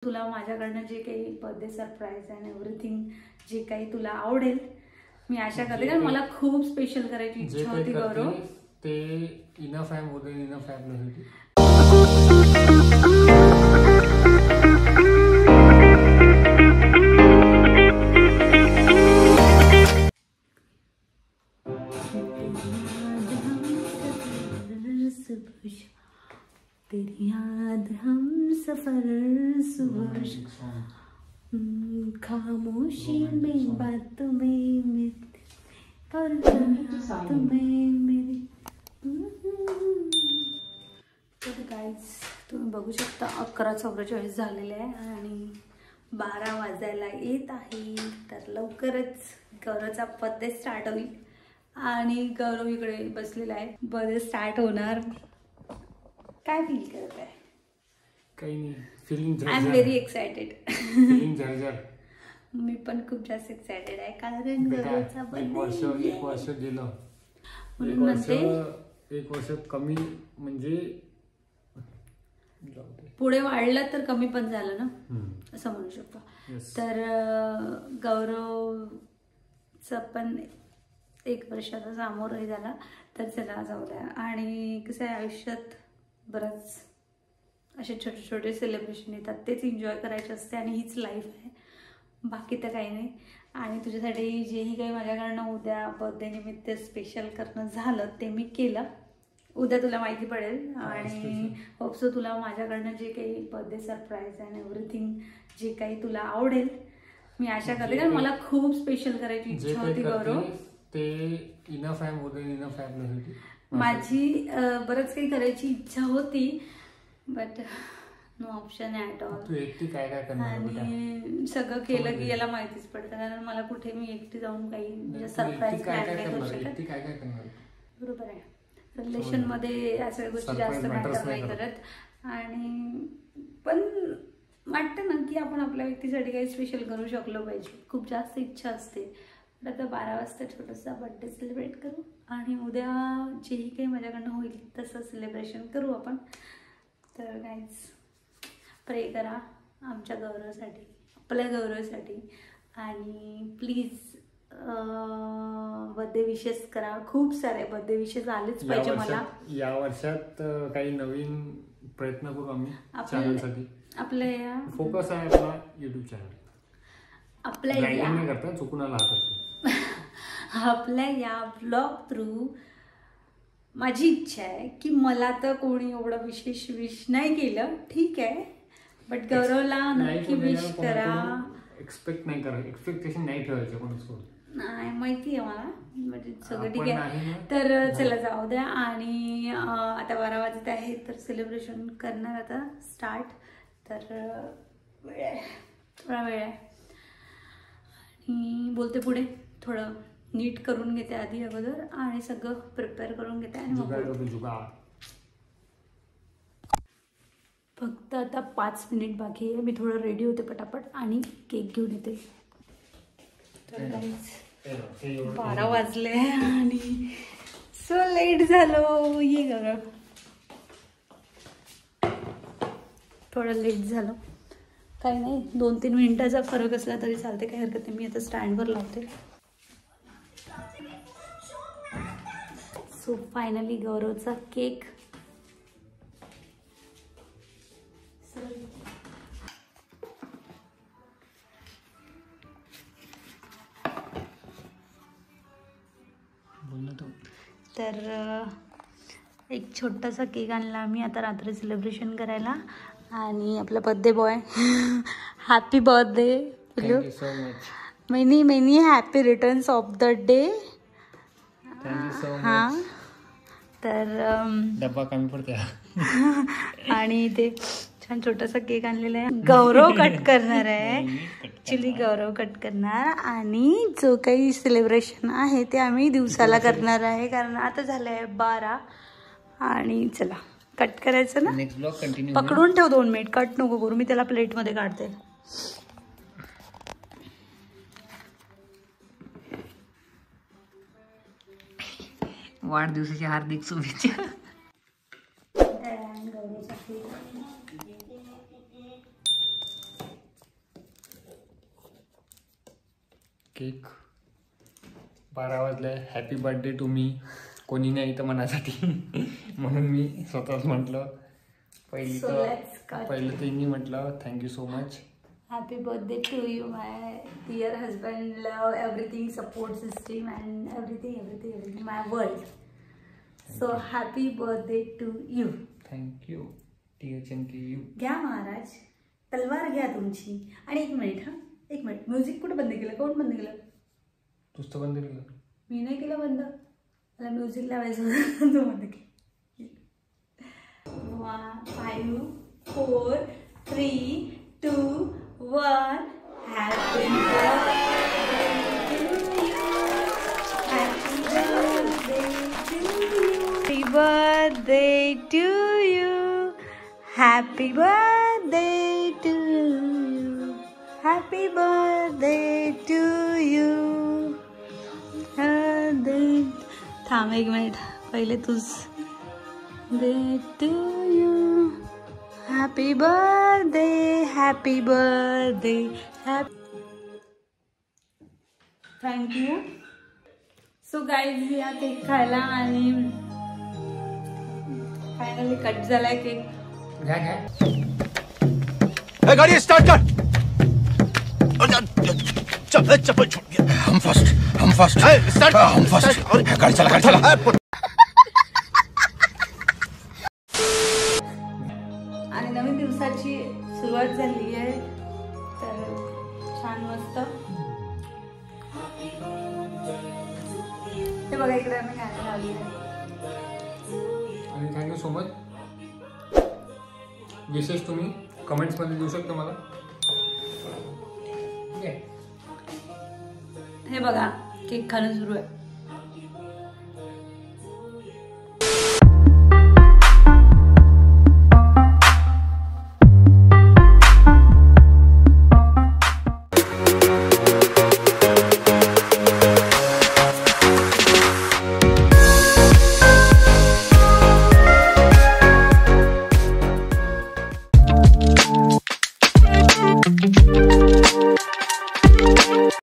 तुला माझ्याकडनं जे काही बर्थडे सरप्राईज अँड एव्हरीथिंग जे काही तुला आवडेल मी आशा करते, कारण मला खूप स्पेशल करायची इच्छा होती गौरव. ते इनफ आहे, मोर देन इनफ आहे आपल्यासाठी. तेरी याद हम सफर सुबह खामोशी में बात में मेरी और रात में मेरी. तर गाईज तुम्ही बघू शकता 11:44 झालेले आहे आणि 12 वाजायला येत आहे. तर लवकरच गौरवचा बर्थडे स्टार्ट होईल आणि गौरव इकडे बसलेला आहे. बर्थडे स्टार्ट होणार. काय फील करत आहे? काही नाही, feeling I am very excited. Feeling झरझर. मी पण खूप जास्त एक्सायटेड आहे कारण गौरवचा बर्थडे. एक वर्ष गेलं, एक वर्ष कमी म्हणजे पुढे वाढलं तर कमी पण झालं ना, असं म्हणू शकतो. तर गौरवचं पण 1 वर्षाचा सामोरही झाला. तर चला जाऊ द्या. आणि कसं आहे आयुष्यात बरंच असे छोटे छोटे सेलिब्रेशन येतात, तेच एन्जॉय करायचे असते आणि हीच लाईफ आहे, बाकी तर काही नाही. आणि तुझ्यासाठी जेही काही माझ्याकडनं उद्या बर्थडे निमित्त स्पेशल करणं झालं ते मी केलं. उद्या तुला माहिती पडेल आणि होपसो तुला माझ्याकडनं जे काही बर्थडे सरप्राईज अँड एव्हरीथिंग जे काही तुला आवडेल मी आशा करते, कारण मला खूप स्पेशल करायची इच्छा होती गौरव. ते इनफ आहे, मोर देन इनफ आहे आपल्यासाठी. माझी बरंच काही करायची इच्छा होती but no option at all. तू एकटी काय काय करणार आणि सगळं केलं की याला माहितीच पडतं, कारण मला कुठे मी एकटी जाऊन काही सरप्राईज प्लॅन नाही करू शकत. बरोबर आहे, रिलेशन मध्ये या सगळ्या गोष्टी जास्त मॅटर नाही करत. आणि पण वाटतं ना की आपण आपल्या व्यक्तीसाठी काही स्पेशल करू शकलो पाहिजे. खूप जास्त इच्छा असते. आता 12 वाजता छोटासा बर्थडे सेलिब्रेट करू आणि उद्या जेही काही माझ्याकडनं होईल तसं सेलिब्रेशन करू आपण. तर गाईज प्रे करा आमच्या गौरवसाठी, आपल्या गौरवसाठी. आणि प्लीज बर्थडे विशेस करा. खूप सारे बर्थडे विशेस आलेच पाहिजे मला. या वर्षात काही नवीन प्रयत्न करू आम्ही चॅनलसाठी. आपल्या फोकस आहे आपला युट्यूब चॅनल. आपल्या चुकून आला आपल्या या ब्लॉग थ्रू माझी इच्छा आहे की मला तर कोणी एवढं विशेष विश नाही केलं, ठीक आहे, बट गौरवला नक्की विश करा. एक्सपेक्ट नाही करा, एक्सपेक्टेशन नाही ठेवायचं कोणासोबत. नाही माहिती आहे मला, म्हणजे सगळं ठीक आहे. तर चला जाऊ द्या. आणि आता 12 वाजत आहे तर सेलिब्रेशन करणार आता स्टार्ट. तर वेळ आहे, थोडा वेळ आहे. आणि बोलते पुढे थोडं नीट करून घेते आधी अगोदर आणि सगळं प्रिपेअर करून घेते. आणि फक्त आता 5 मिनिट बाकी आहे. मी थोडं रेडी होते पटापट आणि केक घेऊन येते. तर 12 वाजले आणि सो लेट झालो. ये गौरव, थोडं लेट झालं, काही नाही, 2-3 मिनिटाचा फरक असला तरी चालते, काही हरकत नाही. मी आता स्टँडवर लावते. सो फायनली गौरवचा केक. तर एक छोटासा केक आणला आम्ही आता रात्री सेलिब्रेशन करायला. आणि आपला बर्थडे बॉय हॅपी बर्थडे पिलू. Many many happy returns of the day. हां, तर डब्बा कमी पडते. आणि ते छान छोटासा केक आणलेला आहे. गौरव कट करणार आहे, ॲक्च्युली गौरव कट करणार. आणि जो काही सेलिब्रेशन आहे ते आम्ही दिवसाला करणार आहे, कारण आता झालं आहे 12. आणि चला कट करायचं ना. Next blog continue. पकडून ठेव 2 मिनिट, कट नको करू, मी त्याला प्लेटमध्ये काढते. वाढदिवसाची हार्दिक शुभेच्छा. केक 12 वाजले. Happy birthday to me. कोणी नाही तर मनासाठी म्हणून मी स्वतःच म्हटलं. पहिलं तर मी म्हटलं thank you so much. Happy birthday to you my dear husband. Love everything, support system and everything my world. So happy birthday to you. Thank you dear Chunky you. घ्या महाराज, तलवार घ्या तुमची. आणि एक मिनिट म्युझिक कुठं बंद केलं? कोण बंद केलं? तूच तर बंद केलं. मी नाही केलं बंद. मला म्युझिक लावायचं होतं, तू बंद केलं. 5 4 3 2 1. Happy birthday to you. Happy birthday to you. Happy birthday to you. थांब एक मिनिट, पहिले तूच. Day to you. Happy birthday, happy birthday. Thank you. So guys या केक खायला आणि फायनली कट झालाय केक. गाड़ी स्टार्ट कर. चप्पल छोड़ गया. हम फर्स्ट स्टार्ट. हम फर्स्ट. गाड़ी चला. आणि नवीन दिवसाची सुरुवात झाली आहे, तर छान मस्त. हे बघा इकडे आम्ही गाणं लावली आहे. आणि थँक्यू सो मच. विशेष तुम्ही कमेंट्समध्ये देऊ शकता मला. हे बघा केक खाणं सुरू आहे.